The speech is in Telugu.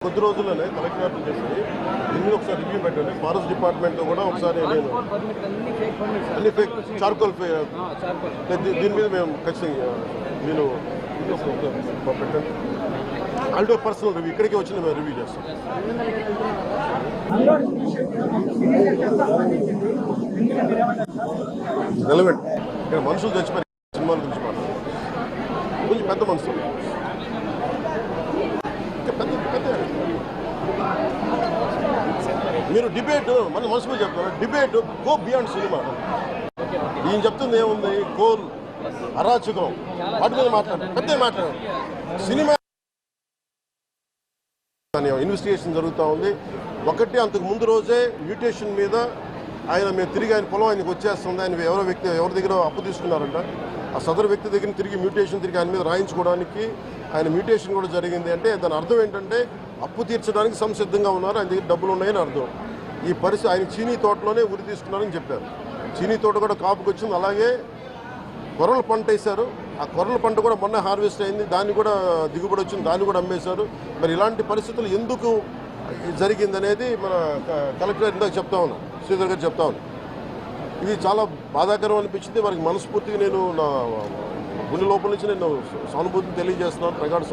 కొద్ది రోజుల్లోనే కలెక్టర్ చేసి దీన్ని ఒకసారి రివ్యూ పెట్టండి. ఫారెస్ట్ డిపార్ట్మెంట్ కూడా ఒకసారి నేను అన్ని ఫేక్ చార్కోల్ దీని మీద మేము ఖచ్చితంగా నేను పెట్టండి. ఆల్డో పర్సనల్ రివ్యూ ఇక్కడికి వచ్చి మేము రివ్యూ చేస్తాం. రెలవెంట్ ఇక్కడ మనుషులు చచ్చిపోయి సినిమాల గురించి మాట్లాడారు. కొంచెం పెద్ద మనుషులు మీరు డిబేట్ మన మనసులో చెప్తారు. Debate go beyond cinema. ఈయన చెప్తుంది ఏముంది, కోల్ అరాచకం వాటి మీద మాట్లాడారు. పెద్ద మాట్లాడారు. సినిమా ఇన్వెస్టిగేషన్ జరుగుతూ ఉంది. ఒకటి అంతకు ముందు రోజే మ్యూటేషన్ మీద మేము తిరిగి ఆయన పొలం ఆయనకు వచ్చేస్తుంది. ఆయన ఎవరి దగ్గర అప్పు తీసుకున్నారంట. ఆ సదరు వ్యక్తి దగ్గర తిరిగి మ్యూటేషన్ తిరిగి ఆయన మీద రాయించుకోవడానికి ఆయన మ్యూటేషన్ కూడా జరిగింది. అంటే దాని అర్థం ఏంటంటే అప్పు తీర్చడానికి సంసిద్ధంగా ఉన్నారు, ఆయన దగ్గర డబ్బులు ఉన్నాయని అర్థం. ఈ పరిస్థితి ఆయన చీనీ తోటలోనే ఉరి తీసుకున్నారని చెప్పారు. చీనీ తోట కూడా కాపుకి వచ్చింది. అలాగే కొర్రల పంట వేశారు. ఆ కొర్రల పంట కూడా మొన్న హార్వెస్ట్ అయింది. దాన్ని కూడా దిగుబడి వచ్చింది, దాన్ని కూడా అమ్మేశారు. మరి ఇలాంటి పరిస్థితులు ఎందుకు జరిగిందనేది మన కలెక్టర్ ఇందాక చెప్తా ఉన్నాను, శ్రీధర్ గారు చెప్తా ఉన్నాను. ఇది చాలా బాధాకరం అనిపించింది. వారికి మనస్ఫూర్తిగా నేను నా గుండె లోపల నుంచి నేను సానుభూతిని తెలియజేస్తున్నాను. ప్రగాఢ